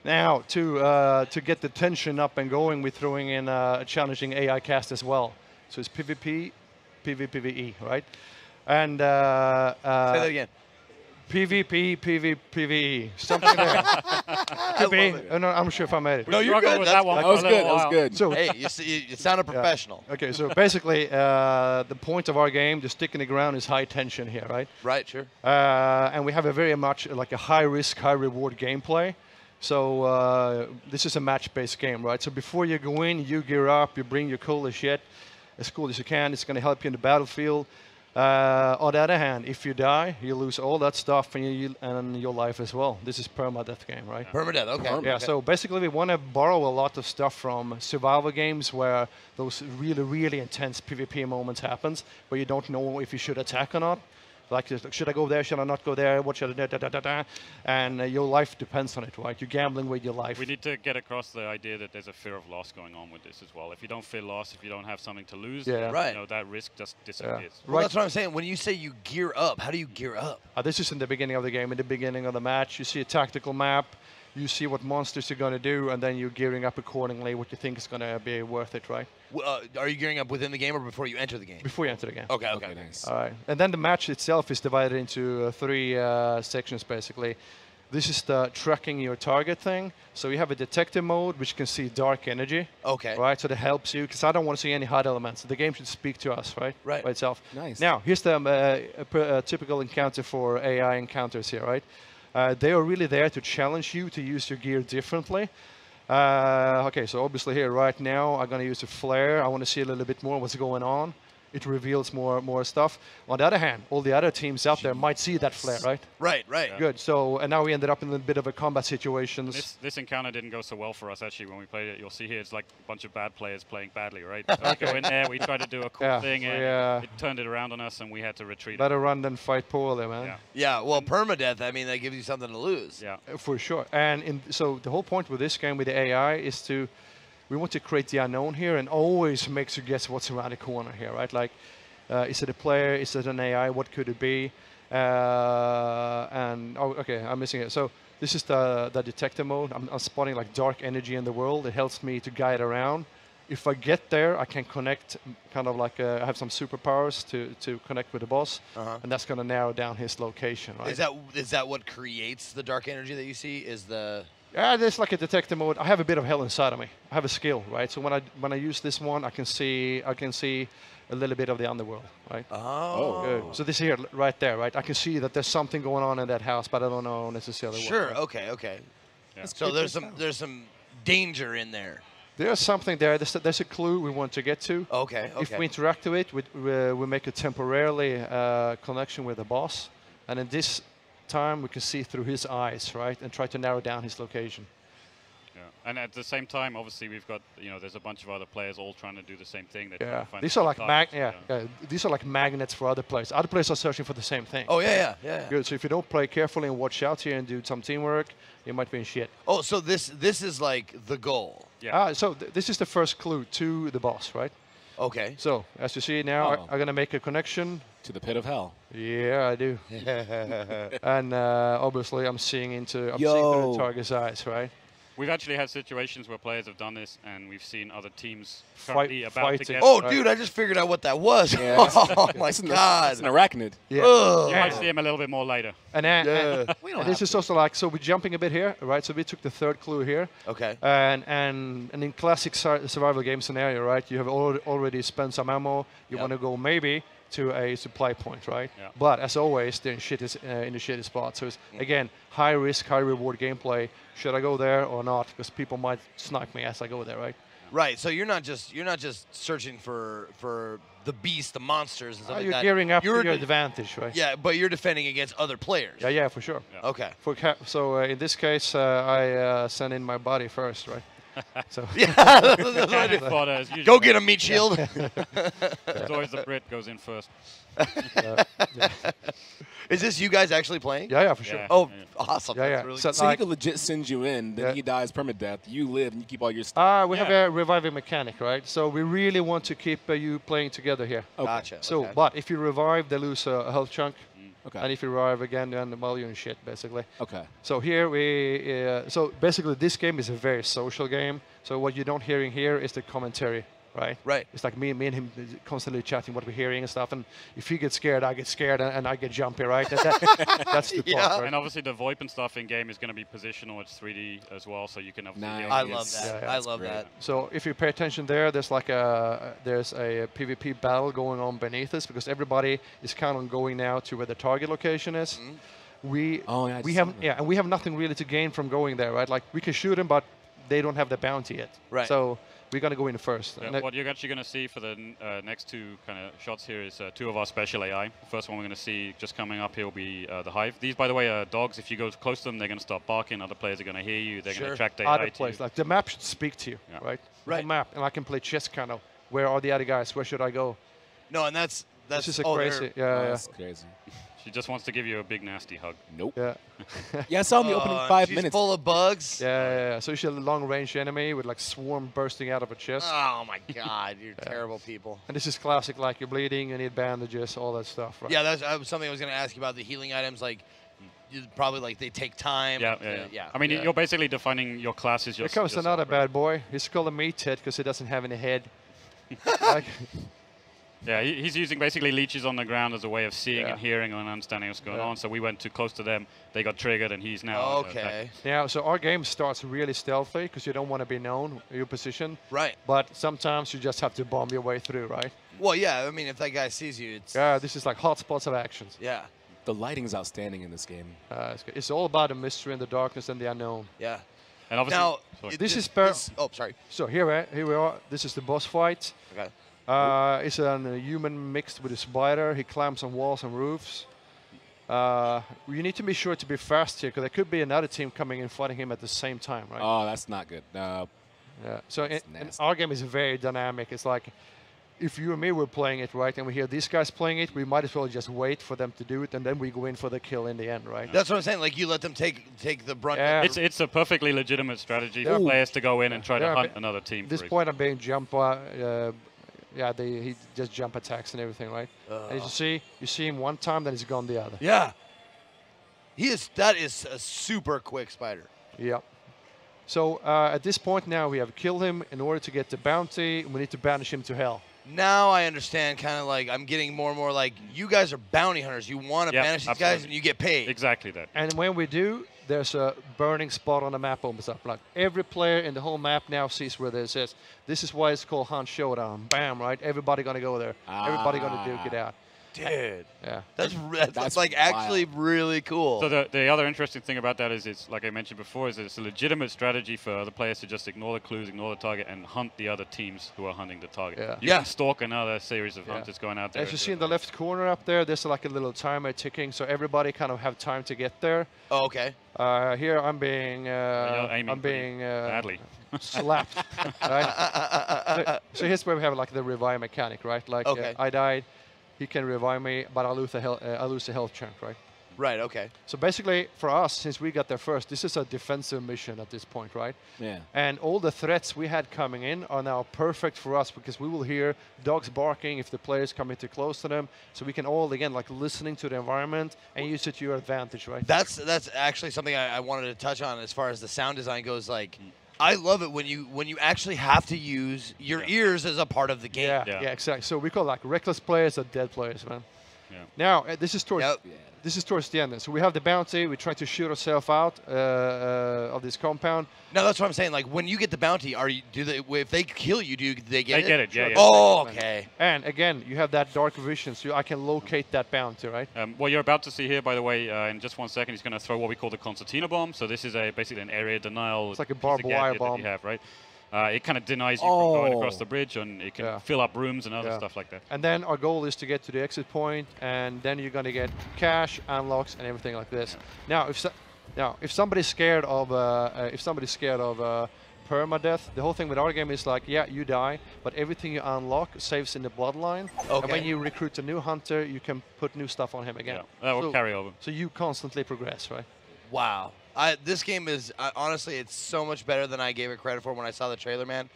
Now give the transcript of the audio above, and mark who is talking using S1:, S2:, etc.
S1: Now, to get the tension up and going, we're throwing in a challenging AI cast as well. So it's PvP, PvPvE, right? And
S2: Say that again.
S1: PvP, PvPvE, something there. Could be. No, I'm sure if I made it.
S2: No, you're good.
S3: With that one.
S4: That was good. That was good.
S1: So,
S2: Hey, you sounded professional.
S1: okay, so basically, the point of our game, the stick in the ground, is high tension here, right?
S2: Right, sure.
S1: And we have a very much like a high risk, high reward gameplay. So this is a match-based game, right? So before you go in, you gear up, you bring your coolest shit, as cool as you can. It's going to help you in the battlefield. On the other hand, if you die, you lose all that stuff and your life as well. This is permadeath game, right?
S2: Permadeath, okay.
S1: Yeah, so basically we want to borrow a lot of stuff from survival games where those really, really intense PvP moments happens, where you don't know if you should attack or not. Like, should I go there? Should I not go there? What should I do? Da, da, da, da. And your life depends on it, right? You're gambling with your life.
S3: We need to get across the idea that there's a fear of loss going on with this as well. If you don't feel lost, if you don't have something to lose,
S2: Right.
S3: you know, that risk just disappears.
S2: Well, that's what I'm saying. When you say you gear up, how do you gear up?
S1: This is in the beginning of the game. In the beginning of the match, you see a tactical map. You see what monsters you're going to do, and then you're gearing up accordingly what you think is going to be worth it, right?
S2: Are you gearing up within the game or before you enter the game?
S1: Before you enter the game.
S2: Okay, nice.
S1: All right. And then the match itself is divided into three sections, basically. This is the tracking your target thing. So you have a detective mode, which can see dark energy.
S2: Okay.
S1: Right, so that helps you, because I don't want to see any HUD elements. The game should speak to us, right?
S2: Right.
S1: By itself.
S4: Nice.
S1: Now, here's the typical encounter for AI encounters here, right? They are really there to challenge you to use your gear differently. Okay, so obviously here right now I'm going to use a flare. I want to see a little bit more what's going on. It reveals more stuff. On the other hand, all the other teams out there might see that flare, right?
S2: Right.
S3: Yeah.
S1: Good. So, and now we ended up in a bit of a combat situation.
S3: This encounter didn't go so well for us, actually, when we played it. You'll see here it's like a bunch of bad players playing badly, right? So we go in there, we tried to do a cool thing, and it turned it around on us, and we had to retreat.
S1: Better run than fight poorly, man.
S3: Yeah.
S2: Yeah, well, permadeath, I mean, that gives you something to lose.
S3: Yeah.
S1: For sure. And so the whole point with this game with the AI is we want to create the unknown here and always makes you guess what's around the corner here, right? Like, is it a player? Is it an AI? What could it be? Okay, I'm missing it. So this is the detector mode. I'm spotting like dark energy in the world. It helps me to guide around. If I get there, I can connect, kind of like I have some superpowers to connect with the boss, and that's going to narrow down his location, right?
S2: Is that what creates the dark energy that you see? Is the
S1: Yeah, there's like a detector mode. I have a bit of hell inside of me. I have a skill, right? So when I use this one, I can see a little bit of the underworld, right?
S2: Oh.
S1: Good. So this here, right there, right? I can see that there's something going on in that house, but I don't know necessarily what.
S2: Sure. Okay.
S3: Yeah.
S2: So there's some danger in there.
S1: There's something there. There's a clue we want to get to.
S2: Okay.
S1: If we interact with it, we make a temporarily connection with the boss, and in this time we can see through his eyes, right, and try to narrow down his location.
S3: Yeah. And at the same time, obviously, we've got, there's a bunch of other players all trying to do the same thing.
S1: Yeah. These are like these are like magnets for other players. Other players are searching for the same thing.
S2: Oh yeah.
S1: Good. So if you don't play carefully and watch out here and do some teamwork, you might be in shit.
S2: Oh, so this is like the goal.
S3: Yeah.
S1: So this is the first clue to the boss, right?
S2: Okay.
S1: So as you see now, I'm gonna make a connection
S4: to the pit of hell.
S1: Yeah, I do. And obviously, I'm seeing through the target's eyes, right?
S3: We've actually had situations where players have done this, and we've seen other teams
S1: fighting.
S2: Oh, dude, I just figured out what that was. Yeah. Oh, my God.
S4: It's an arachnid.
S1: Yeah.
S3: You might see him a little bit more later.
S1: And this is also like, so we're jumping a bit here, right? So we took the third clue here.
S2: Okay.
S1: And in classic survival game scenario, right, you have already spent some ammo. You want to go maybe to a supply point, right?
S3: Yeah.
S1: But as always, they're in the shitty spot. So it's, again, high risk, high reward gameplay. Should I go there or not? Because people might snipe me as I go there, right?
S2: Right. So you're not just searching for the beast, the monsters, and stuff like
S1: you're
S2: that.
S1: Gearing up to your advantage, right?
S2: Yeah, but you're defending against other players.
S1: Yeah, for sure.
S3: Yeah.
S2: Okay.
S1: So in this case, I send in my body first, right? So
S2: go get a meat shield.
S3: It's always the Brit goes in first.
S2: Is this you guys actually playing?
S1: Yeah, for sure.
S3: Yeah.
S2: Oh, awesome.
S1: Yeah.
S2: That's really
S4: So
S2: cool.
S4: he could legit send you in, then he dies permadeath, you live, and you keep all your stuff.
S1: We have a reviving mechanic, right? So we really want to keep you playing together here.
S4: Okay.
S2: Gotcha.
S1: So,
S2: okay.
S1: but if you revive, they lose a health chunk.
S4: Okay.
S1: And if you revive again, then well, you're in shit, basically.
S4: Okay.
S1: So here so basically this game is a very social game. So what you don't hearing here is the commentary, right?
S2: Right.
S1: It's like me and him constantly chatting what we're hearing and stuff. And if he gets scared, I get scared, and I get jumpy, right? That's the part, right?
S3: And obviously the VoIP and stuff in game is going to be positional. It's 3D as well, so you can obviously.
S4: Nice.
S2: I love that. I love that.
S1: So if you pay attention there, there's like a PvP battle going on beneath us because everybody is kind of going now to where the target location is. We have nothing really to gain from going there, right? Like we can shoot them, but they don't have the bounty yet.
S2: Right.
S1: So we're gonna go in first.
S3: Yeah, what you're actually going to see for the next two kind of shots here is two of our special AI. The first one we're going to see just coming up here will be the Hive. These, by the way, are dogs. If you go close to them, they're going to start barking. Other players are going to hear you. They're going to attract AI
S1: Other
S3: to
S1: players,
S3: you.
S1: like the map should speak to you, right?
S2: Right.
S1: The map, and I can play chess kind of. Where are the other guys? Where should I go?
S2: No, and that's
S1: this is a crazy.
S4: That's crazy.
S3: She just wants to give you a big nasty hug.
S4: Nope.
S1: Yeah.
S4: Yeah, I saw in the opening 5
S2: she's
S4: minutes.
S2: full of bugs.
S1: Yeah. So she's a long-range enemy with like swarm bursting out of her chest.
S2: Oh my God, you're terrible people.
S1: And this is classic, like you're bleeding, you need bandages, all that stuff, right?
S2: Yeah, that's something I was going to ask you about the healing items. Like, probably like they take time.
S3: Yeah. I mean, you're basically defining your class as your.
S1: Here comes another bad boy. He's called a meathead because he doesn't have any head. Like,
S3: yeah, he's using basically leeches on the ground as a way of seeing and hearing and understanding what's going on. So we went too close to them. They got triggered, and he's now.
S2: Okay.
S1: Now, so our game starts really stealthy because you don't want to be known your position.
S2: Right.
S1: But sometimes you just have to bomb your way through, right?
S2: Well, yeah. I mean, if that guy sees you, it's.
S1: Yeah, this is like hotspots of actions.
S2: Yeah.
S4: The lighting's outstanding in this game.
S1: It's all about the mystery and the darkness and the unknown.
S2: Yeah.
S3: And obviously,
S2: now,
S1: oh,
S2: sorry.
S1: So here we are. This is the boss fight.
S2: Okay.
S1: It's a human mixed with a spider. He climbs on walls and roofs. You need to be sure to be fast here, because there could be another team coming and fighting him at the same time, right?
S4: Oh, that's not good. No.
S1: Yeah. So our game is very dynamic. It's like if you and me were playing it, right, and we hear these guys playing it, we might as well just wait for them to do it, and then we go in for the kill in the end, right?
S2: That's what I'm saying. Like, you let them take the brunt.
S1: Yeah.
S3: It's a perfectly legitimate strategy for players to go in and try to hunt another team.
S1: At this point, I'm being jumped by. He just jump attacks and everything, right? And you see him one time, then he's gone the other.
S2: Yeah. That is a super quick spider.
S1: Yep. So at this point now, we have killed him. In order to get the bounty, we need to banish him to hell.
S2: Now I understand, kind of like I'm getting more and more like, you guys are bounty hunters. You want to banish these guys and you get paid.
S3: Exactly that.
S1: And when we do, there's a burning spot on the map opens up. Like every player in the whole map now sees where this is. This is why it's called Hunt Showdown. Bam, right? Everybody gonna go there. Everybody gonna duke it out.
S2: Dude.
S1: Yeah.
S2: That's like actually really cool.
S3: So the other interesting thing about that is it's, like I mentioned before, is it's a legitimate strategy for other players to just ignore the clues, ignore the target, and hunt the other teams who are hunting the target.
S1: Yeah.
S3: You can stalk another series of hunters going out there.
S1: As you see in the left corner up there, there's like a little timer ticking, so everybody kind of have time to get there.
S2: Oh, okay.
S1: Here I'm being
S3: badly
S1: slapped. Right? So here's where we have like the revive mechanic, right? Like I died, he can revive me, but I lose a health chunk, right?
S2: Right. Okay.
S1: So basically, for us, since we got there first, this is a defensive mission at this point, right?
S4: Yeah.
S1: And all the threats we had coming in are now perfect for us, because we will hear dogs barking if the players coming too close to them. So we can all, again, like listening to the environment and use it to your advantage, right?
S2: That's actually something I wanted to touch on as far as the sound design goes. Like, I love it when you actually have to use your ears as a part of the game.
S1: Yeah, exactly. So we call like reckless players or dead players, man.
S3: Yeah.
S1: Now this is towards the end. So we have the bounty. We try to shoot ourselves out of this compound.
S2: No, that's what I'm saying. Like, when you get the bounty, if they kill you, do they get it?
S3: They get it. Yeah.
S2: Oh, okay.
S1: And again, you have that dark vision, so I can locate that bounty, right?
S3: What you're about to see here, by the way, in just 1 second, he's going to throw what we call the concertina bomb. So this is basically an area denial.
S1: It's like a barbed wire bomb.
S3: That you have, right? It kind of denies you from going across the bridge, and it can fill up rooms and other stuff like that.
S1: And then our goal is to get to the exit point, and then you're going to get cash, unlocks, and everything like this. Now, if somebody's scared of permadeath, the whole thing with our game is like, you die, but everything you unlock saves in the bloodline. Okay. And when you recruit a new hunter, you can put new stuff on him again.
S3: Yeah, that will carry over.
S1: So you constantly progress, right?
S2: Wow. This game is, honestly, it's so much better than I gave it credit for when I saw the trailer, man.